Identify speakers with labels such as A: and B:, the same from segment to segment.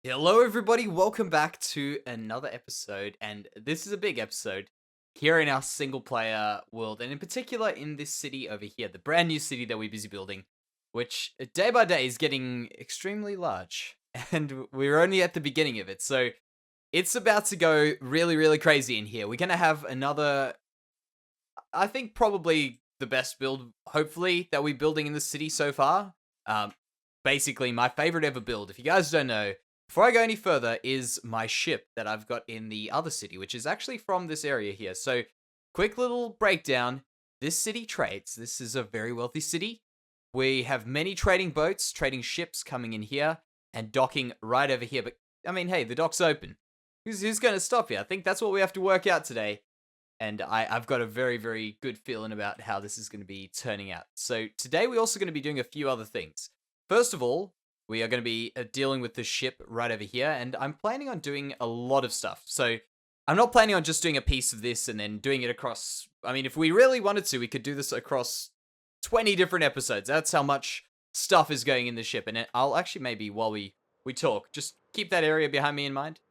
A: Hello, everybody. Welcome back to another episode, and this is a big episode here in our single player world, and in particular in this city over here, the brand new city that we're busy building, which day by day is getting extremely large, and we're only at the beginning of it, so it's about to go really, really crazy in here. We're gonna have another, I think, probably the best build, hopefully, that we're building in the city so far. Um, Basically, my favorite ever build. If you guys don't know, before I go any further, is my ship that I've got in the other city, which is actually from this area here. So, quick little breakdown. This city trades. This is a very wealthy city. We have many trading boats, trading ships coming in here and docking right over here. But, I mean, hey, the dock's open. Who's going to stop you? I think that's what we have to work out today. And I've got a very, very good feeling about how this is going to be turning out. So, today we're also going to be doing a few other things. First of all, we are going to be dealing with the ship right over here, and I'm planning on doing a lot of stuff. So, I'm not planning on just doing a piece of this and then doing it across. I mean, if we really wanted to, we could do this across 20 different episodes. That's how much stuff is going in the ship. And I'll actually maybe while we talk, just keep that area behind me in mind.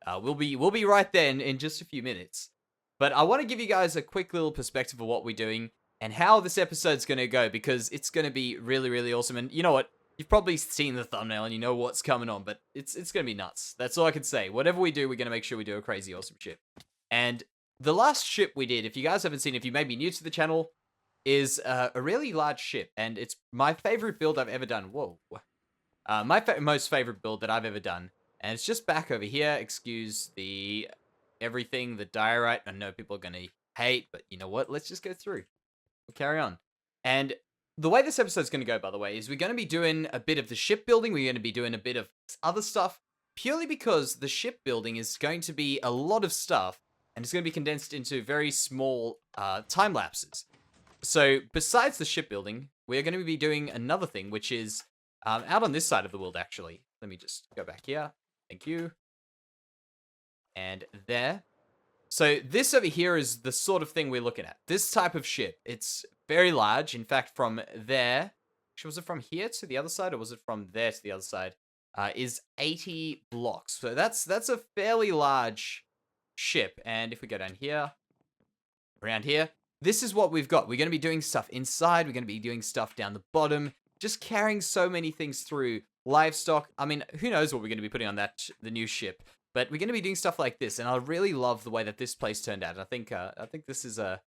A: We'll be right there in just a few minutes. But I want to give you guys a quick little perspective of what we're doing and how this episode's going to go, because it's going to be really, really awesome. And you know what? You've probably seen the thumbnail and you know what's coming on, but it's going to be nuts. That's all I can say. Whatever we do, we're going to make sure we do a crazy awesome ship. And the last ship we did, if you guys haven't seen, if you may be new to the channel, is a really large ship, and it's my favorite build I've ever done. Whoa. My most favorite build that I've ever done, and it's just back over here. Excuse the everything, the diorite. I know people are going to hate, but you know what? Let's just go through. We'll carry on. And the way this episode's going to go, by the way, is we're going to be doing a bit of the shipbuilding. We're going to be doing a bit of other stuff, purely because the shipbuilding is going to be a lot of stuff, and it's going to be condensed into very small time lapses. So besides the shipbuilding, we're going to be doing another thing, which is out on this side of the world, actually. Let me just go back here. Thank you. And there. So this over here is the sort of thing we're looking at. This type of ship. It's very large. In fact, from there, actually, was it from here to the other side, or was it from there to the other side? Is 80 blocks. So that's a fairly large ship. And if we go down here, around here, this is what we've got. We're going to be doing stuff inside. We're going to be doing stuff down the bottom. Just carrying so many things through. Livestock. I mean, who knows what we're going to be putting on the new ship. But we're going to be doing stuff like this, and I really love the way that this place turned out. I think this is a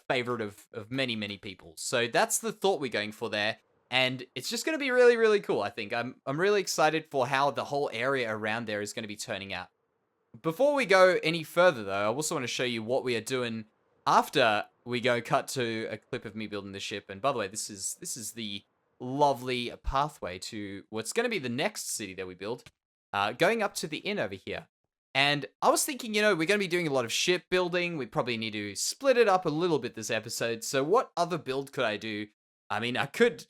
A: favorite of many, many people. So that's the thought we're going for there, and it's just going to be really, really cool. I think I'm really excited for how the whole area around there is going to be turning out. Before we go any further, though, I also want to show you what we are doing after we go cut to a clip of me building the ship. And by the way, this is the lovely pathway to what's going to be the next city that we build, going up to the inn over here. And I was thinking, we're going to be doing a lot of shipbuilding. We probably need to split it up a little bit this episode. So what other build could I do? I mean,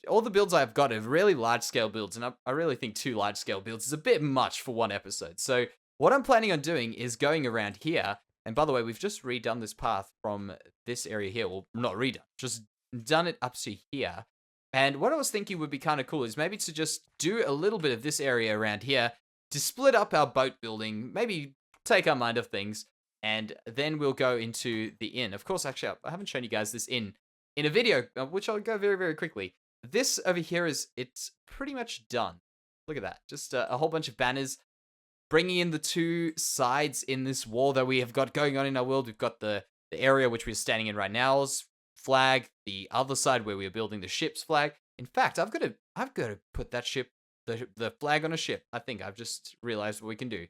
A: all the builds I've got are really large-scale builds, and I really think 2 large-scale builds is a bit much for one episode. So what I'm planning on doing is going around here. And by the way, we've just redone this path from this area here. Well, not redone, just done it up to here. And what I was thinking would be kind of cool is maybe to just do a little bit of this area around here to split up our boat building, maybe take our mind off things, and then we'll go into the inn. Of course, actually, I haven't shown you guys this inn in a video, which I'll go very, very quickly. This over here it's pretty much done. Look at that. Just a whole bunch of banners, bringing in the 2 sides in this wall that we have got going on in our world. We've got the area which we're standing in right now's flag, the other side where we're building the ship's flag. In fact, I've got to put that ship, the flag on a ship. I think I've just realized what we can do.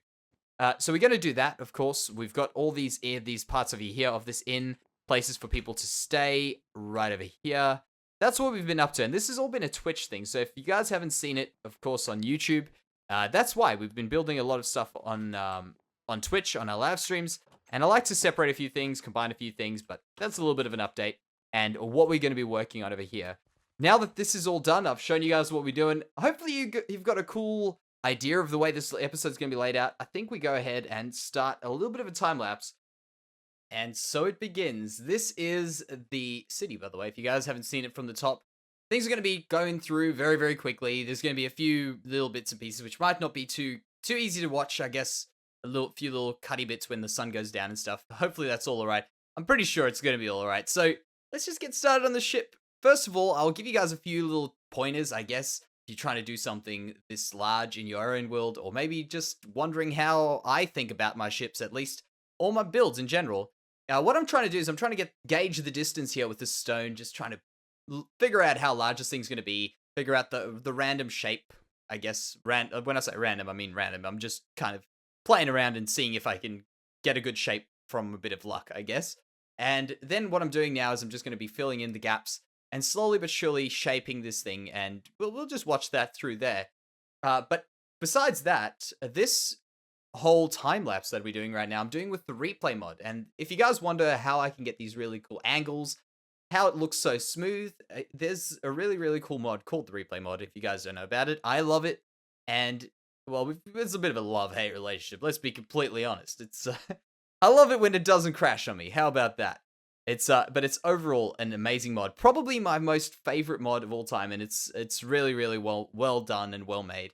A: So we're going to do that, of course. We've got all these parts over here of this inn, places for people to stay right over here. That's what we've been up to, and this has all been a Twitch thing. So if you guys haven't seen it, of course, on YouTube, that's why we've been building a lot of stuff on Twitch, on our live streams. And I like to separate a few things, combine a few things, but that's a little bit of an update and what we're going to be working on over here. Now that this is all done, I've shown you guys what we're doing. Hopefully you've got a cool idea of the way this episode's going to be laid out. I think we go ahead and start a little bit of a time lapse. And so it begins. This is the city, by the way. If you guys haven't seen it from the top, things are going to be going through very, very quickly. There's going to be a few little bits and pieces which might not be too easy to watch. I guess a few little cutty bits when the sun goes down and stuff. Hopefully that's all alright. I'm pretty sure it's going to be all alright. So let's just get started on the ship. First of all, I'll give you guys a few little pointers, I guess, if you're trying to do something this large in your own world, or maybe just wondering how I think about my ships, at least, or my builds in general. What I'm trying to do is I'm trying to gauge the distance here with this stone, just trying to figure out how large this thing's going to be, figure out the random shape, I guess. When I say random, I mean random. I'm just kind of playing around and seeing if I can get a good shape from a bit of luck, I guess. And then what I'm doing now is I'm just going to be filling in the gaps and slowly but surely shaping this thing, and we'll just watch that through there. But besides that, this whole time lapse that we're doing right now, I'm doing with the replay mod. And if you guys wonder how I can get these really cool angles, how it looks so smooth, there's a really, really cool mod called the replay mod. If you guys don't know about it, I love it. And, well, it's a bit of a love-hate relationship. Let's be completely honest. It's I love it when it doesn't crash on me. How about that? But it's overall an amazing mod. Probably my most favorite mod of all time, and it's really, really well done and well made.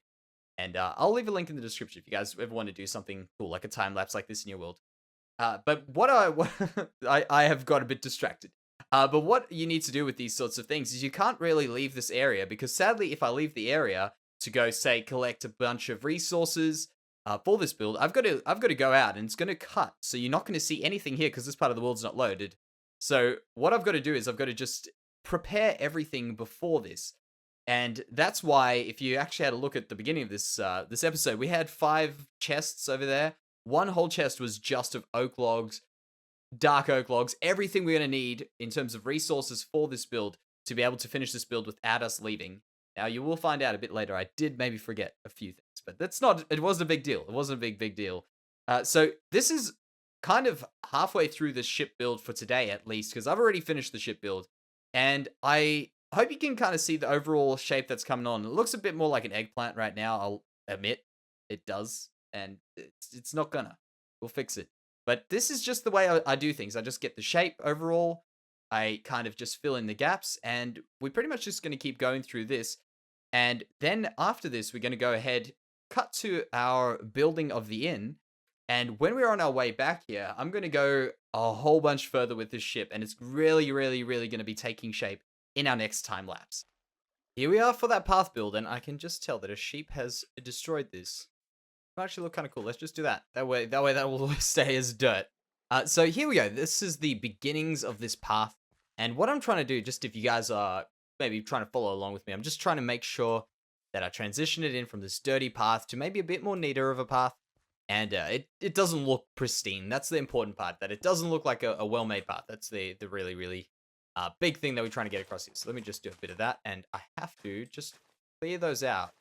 A: And I'll leave a link in the description if you guys ever want to do something cool, like a time lapse like this in your world. But I have got a bit distracted. But what you need to do with these sorts of things is you can't really leave this area, because sadly, if I leave the area to go, say, collect a bunch of resources for this build, I've got to go out, and it's going to cut. So you're not going to see anything here because this part of the world's not loaded. So what I've got to do is I've got to just prepare everything before this. And that's why, if you actually had a look at the beginning of this this episode, we had 5 chests over there. One whole chest was just of oak logs, dark oak logs, everything we're going to need in terms of resources for this build to be able to finish this build without us leaving. Now, you will find out a bit later, I did maybe forget a few things, but it wasn't a big deal. It wasn't a big deal. So this is kind of halfway through the ship build for today, at least, because I've already finished the ship build, and I hope you can kind of see the overall shape that's coming on. It looks a bit more like an eggplant right now, I'll admit. It does, and it's not gonna. We'll fix it. But this is just the way I do things. I just get the shape overall, I kind of just fill in the gaps, and we're pretty much just going to keep going through this. And then after this, we're going to go ahead, cut to our building of the inn, and when we're on our way back here, I'm going to go a whole bunch further with this ship, and it's really, really, really going to be taking shape in our next time lapse. Here we are for that path build, and I can just tell that a sheep has destroyed this. It actually look kind of cool. Let's just do that. That way that will stay as dirt. So here we go. This is the beginnings of this path. And what I'm trying to do, just if you guys are maybe trying to follow along with me, I'm just trying to make sure that I transition it in from this dirty path to maybe a bit more neater of a path. And it doesn't look pristine. That's the important part, that it doesn't look like a well-made path. That's the really, really big thing that we're trying to get across here. So let me just do a bit of that. And I have to just clear those out.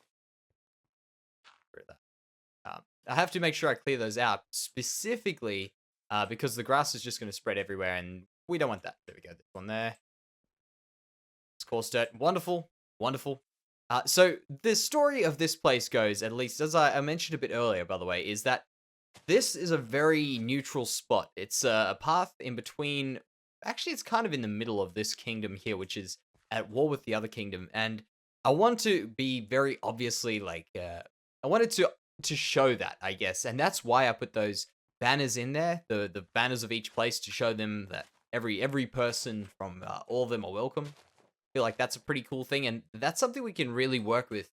A: I have to make sure I clear those out specifically because the grass is just going to spread everywhere, and we don't want that. There we go. This one there. It's coarse dirt. Wonderful. Wonderful. So the story of this place goes, at least as I mentioned a bit earlier, by the way, is that this is a very neutral spot. It's a path in between. Actually, it's kind of in the middle of this kingdom here, which is at war with the other kingdom. And I want to be very obviously like, I wanted to show that, I guess. And that's why I put those banners in there, the banners of each place, to show them that every person from all of them are welcome. I feel like that's a pretty cool thing, and that's something we can really work with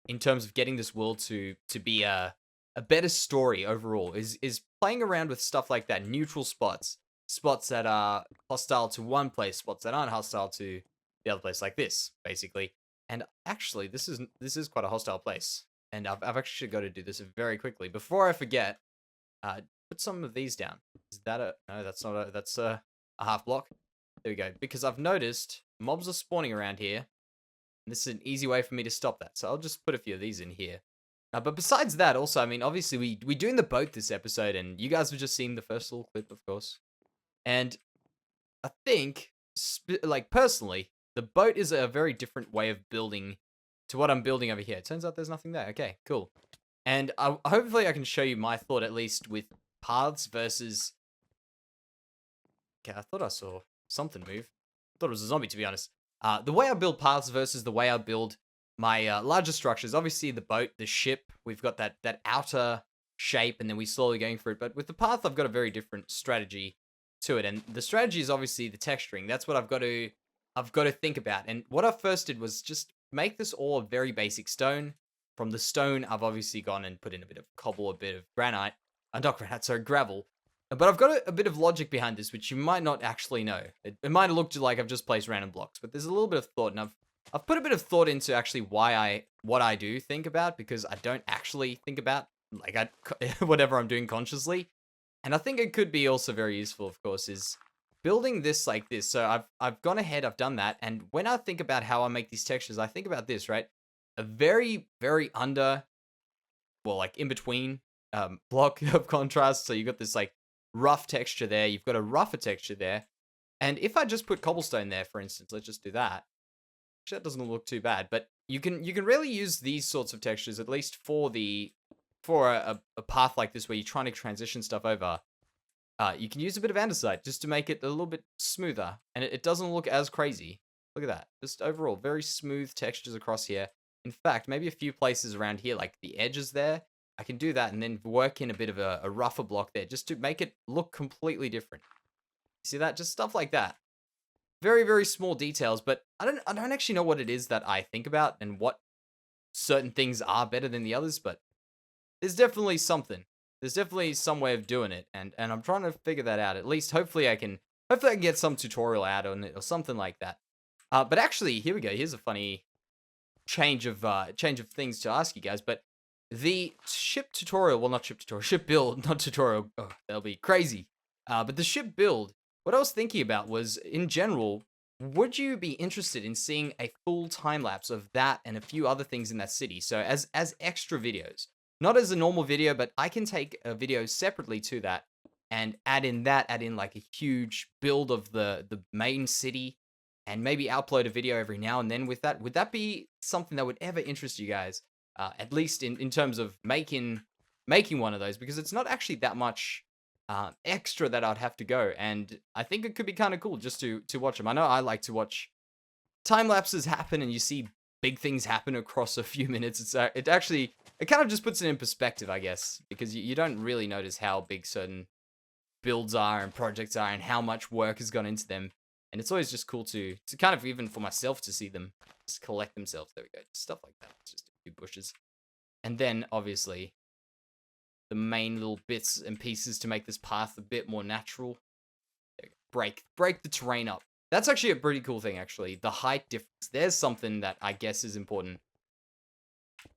A: in terms of getting this world to be a better story overall, is playing around with stuff like that, neutral spots that are hostile to one place, spots that aren't hostile to the other place, like this, basically. And actually, this is quite a hostile place. And I've actually got to do this very quickly. Before I forget, put some of these down. Is that a... No, that's not a... That's a half block. There we go. Because I've noticed mobs are spawning around here. And this is an easy way for me to stop that. So I'll just put a few of these in here. But besides that, also, I mean, obviously, we're doing the boat this episode. And you guys have just seen the first little clip, of course. And I think, like, personally, the boat is a very different way of building to what I'm building over here. It turns out there's nothing there. Okay, cool. And hopefully I can show you my thought, at least, with paths versus... Okay, I thought I saw something move. I thought it was a zombie, to be honest. The way I build paths versus the way I build my larger structures. Obviously, the boat, the ship, we've got that outer shape, and then we slowly going for it. But with the path, I've got a very different strategy to it, and the strategy is obviously the texturing. That's what I've got to think about. And what I first did was just make this all a very basic stone. From the stone, I've obviously gone and put in a bit of cobble, a bit of granite, not granite, sorry, gravel. But I've got a bit of logic behind this, which you might not actually know. It might have looked like I've just placed random blocks, but there's a little bit of thought, and I've put a bit of thought into actually what I do think about, because I don't actually think about like whatever I'm doing consciously. And I think it could be also very useful, of course, is building this like this. So I've gone ahead, I've done that, and when I think about how I make these textures, I think about this, right? A very, very like in between block of contrast. So you got this like rough texture there, you've got a rougher texture there. And if I just put cobblestone there, for instance, let's just do that. Actually, that doesn't look too bad, but you can really use these sorts of textures, at least for a path like this where you're trying to transition stuff over. You can use a bit of andesite just to make it a little bit smoother, and it doesn't look as crazy. Look at that. Just overall, very smooth textures across here. In fact, maybe a few places around here, like the edges there, I can do that and then work in a bit of a rougher block there just to make it look completely different. You see that? Just stuff like that. Very, very small details, but I don't actually know what it is that I think about and what certain things are better than the others, but there's definitely something. There's definitely some way of doing it, and I'm trying to figure that out. At least, hopefully I can get some tutorial out on it or something like that. But actually, here we go. Here's a funny change of things to ask you guys. But the ship tutorial, well, not ship tutorial, ship build, not tutorial. Oh, that'll be crazy. But the ship build, what I was thinking about was, in general, would you be interested in seeing a full time lapse of that and a few other things in that city? So as extra videos. Not as a normal video, but I can take a video separately to that and add in like a huge build of the main city, and maybe upload a video every now and then with that. Would that be something that would ever interest you guys? At least in terms of making one of those, because it's not actually that much extra that I'd have to go, and I think it could be kind of cool just to watch them. I know I like to watch time lapses happen, and you see big things happen across a few minutes. It kind of just puts it in perspective, I guess, because you don't really notice how big certain builds are and projects are and how much work has gone into them. And it's always just cool to kind of, even for myself, to see them just collect themselves. There we go. Stuff like that. It's just a few bushes. And then, obviously, the main little bits and pieces to make this path a bit more natural. There we go. Break the terrain up. That's actually a pretty cool thing, actually. The height difference. There's something that I guess is important.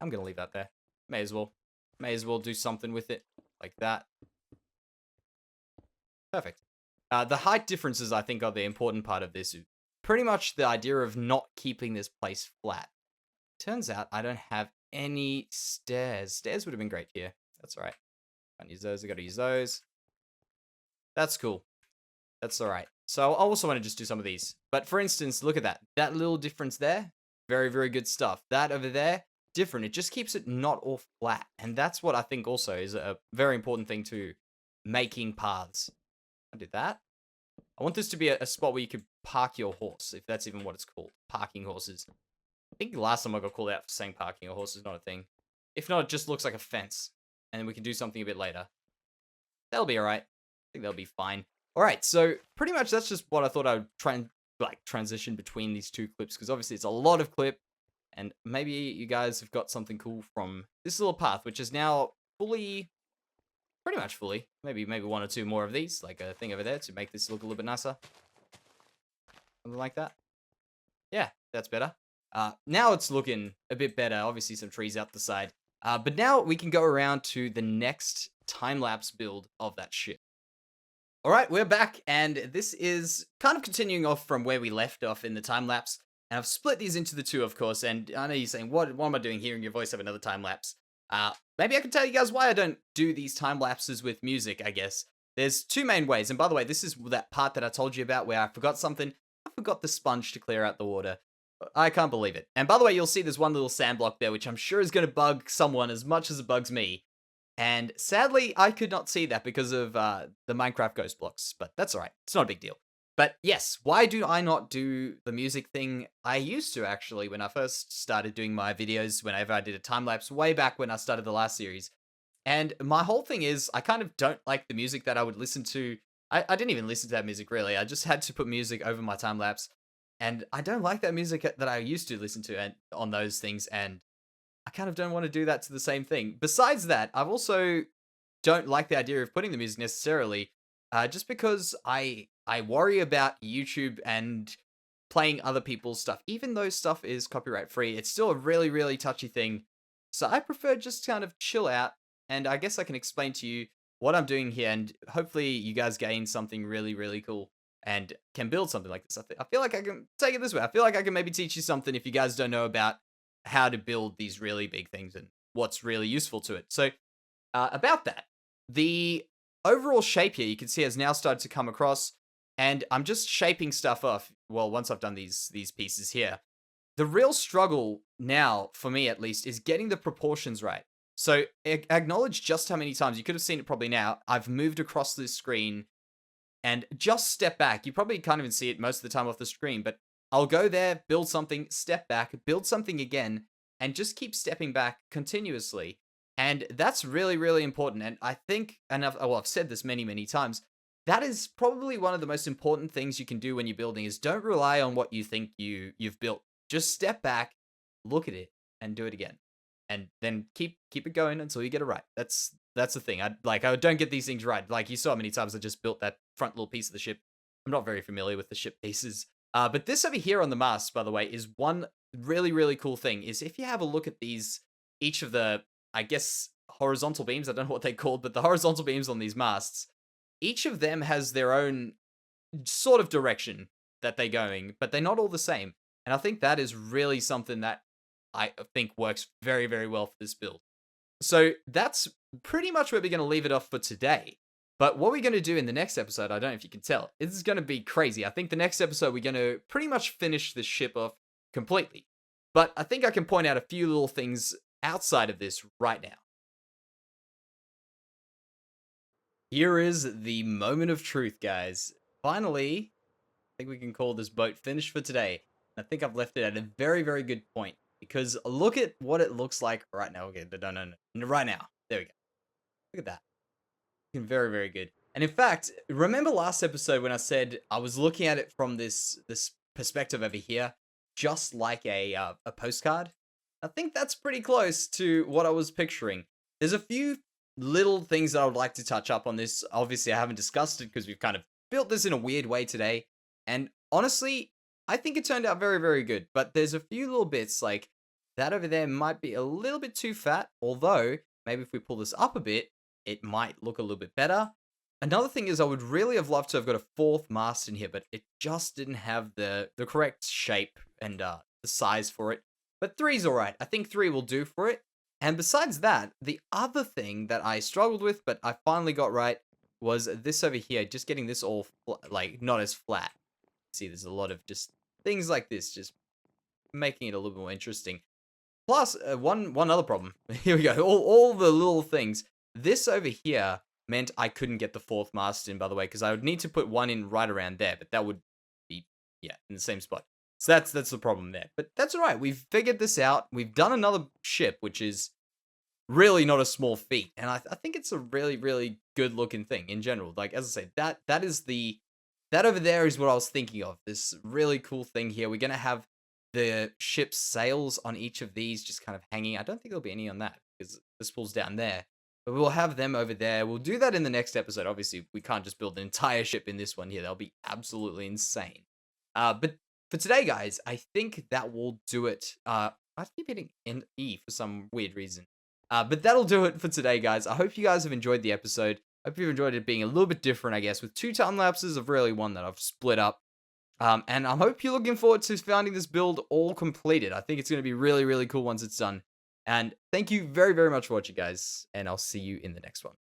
A: I'm going to leave that there. May as well. May as well do something with it. Like that. Perfect. The height differences, I think, are the important part of this. Pretty much the idea of not keeping this place flat. Turns out I don't have any stairs. Stairs would have been great here. That's alright. Can't use those. I gotta use those. That's cool. That's alright. So I also want to just do some of these. But for instance, look at that. That little difference there. Very, very good stuff. That over there, different. It just keeps it not all flat. And that's what I think also is a very important thing to making paths. I did that. I want this to be a spot where you could park your horse, if that's even what it's called. Parking horses. I think last time I got called out for saying parking a horse is not a thing. If not, it just looks like a fence. And then we can do something a bit later. That'll be alright. I think that'll be fine. Alright, so pretty much that's just what I thought I would try and transition between these two clips, because obviously it's a lot of clip, and maybe you guys have got something cool from this little path, which is now pretty much fully. Maybe one or two more of these, like a thing over there to make this look a little bit nicer. Something like that. Yeah, that's better. Now it's looking a bit better. Obviously some trees out the side. But now we can go around to the next time-lapse build of that ship. Alright, we're back, and this is kind of continuing off from where we left off in the time-lapse. And I've split these into the two, of course, and I know you're saying, what am I doing hearing your voice of another time-lapse? Maybe I can tell you guys why I don't do these time-lapses with music, I guess. There's two main ways, and by the way, this is that part that I told you about where I forgot something. I forgot the sponge to clear out the water. I can't believe it. And by the way, you'll see there's one little sand block there, which I'm sure is going to bug someone as much as it bugs me. And sadly, I could not see that because of the Minecraft ghost blocks, but that's alright. It's not a big deal. But yes, why do I not do the music thing? I used to actually when I first started doing my videos, whenever I did a time lapse way back when I started the last series. And my whole thing is I kind of don't like the music that I would listen to. I didn't even listen to that music really. I just had to put music over my time lapse. And I don't like that music that I used to listen to and on those things. And I kind of don't want to do that to the same thing. Besides that, I've also don't like the idea of putting the music necessarily, just because I worry about YouTube and playing other people's stuff. Even though stuff is copyright free, it's still a really touchy thing. So I prefer just kind of chill out, and I guess I can explain to you what I'm doing here, and hopefully you guys gain something really cool and can build something like this. I feel like I can take it this way. I feel like I can maybe teach you something if you guys don't know about how to build these really big things and what's really useful to it. So about that, the overall shape here you can see has now started to come across, and I'm just shaping stuff off. Well, once I've done these pieces here, the real struggle now, for me at least, is getting the proportions right. So acknowledge just how many times, you could have seen it probably now, I've moved across this screen and just step back. You probably can't even see it most of the time off the screen, but I'll go there, build something, step back, build something again, and just keep stepping back continuously. And that's really important. And I think, and I've said this many times, that is probably one of the most important things you can do when you're building is don't rely on what you think you've built. Just step back, look at it, and do it again. And then keep it going until you get it right. That's the thing. I don't get these things right. Like you saw how many times I just built that front little piece of the ship. I'm not very familiar with the ship pieces. But this over here on the mast, by the way, is one really cool thing. Is if you have a look at these, each of the, I guess, horizontal beams, I don't know what they're called, but the horizontal beams on these masts, each of them has their own sort of direction that they're going, but they're not all the same. And I think that is really something that I think works very well for this build. So that's pretty much where we're going to leave it off for today. But what we're going to do in the next episode, I don't know if you can tell, this is going to be crazy. I think the next episode, we're going to pretty much finish this ship off completely. But I think I can point out a few little things outside of this right now. Here is the moment of truth, guys. Finally, I think we can call this boat finished for today. I think I've left it at a very good point, because look at what it looks like right now. Okay, no, right now. There we go. Look at that. Looking very good. And in fact, remember last episode when I said I was looking at it from this perspective over here, just like a postcard? I think that's pretty close to what I was picturing. There's a few little things that I would like to touch up on this. Obviously, I haven't discussed it because we've kind of built this in a weird way today. And honestly, I think it turned out very good. But there's a few little bits, like that over there might be a little bit too fat. Although, maybe if we pull this up a bit, it might look a little bit better. Another thing is I would really have loved to have got a fourth mast in here, but it just didn't have the correct shape and the size for it. But 3's alright. I think 3 will do for it. And besides that, the other thing that I struggled with, but I finally got right, was this over here. Just getting this all, like, not as flat. See, there's a lot of just things like this, just making it a little more interesting. Plus, one other problem. Here we go. All the little things. This over here meant I couldn't get the fourth mast in, by the way, because I would need to put one in right around there, but that would be, yeah, in the same spot. So that's the problem there. But that's all right. We've figured this out. We've done another ship, which is really not a small feat. And I think it's a really good looking thing in general. Like, as I say, that over there is what I was thinking of. This really cool thing here. We're going to have the ship's sails on each of these just kind of hanging. I don't think there'll be any on that because this pulls down there. But we'll have them over there. We'll do that in the next episode. Obviously, we can't just build an entire ship in this one here. That'll be absolutely insane. But for today, guys, I think that will do it. I keep hitting E for some weird reason. But that'll do it for today, guys. I hope you guys have enjoyed the episode. I hope you've enjoyed it being a little bit different, I guess, with 2 time lapses of really one that I've split up. And I hope you're looking forward to finding this build all completed. I think it's going to be really cool once it's done. And thank you very much for watching, guys. And I'll see you in the next one.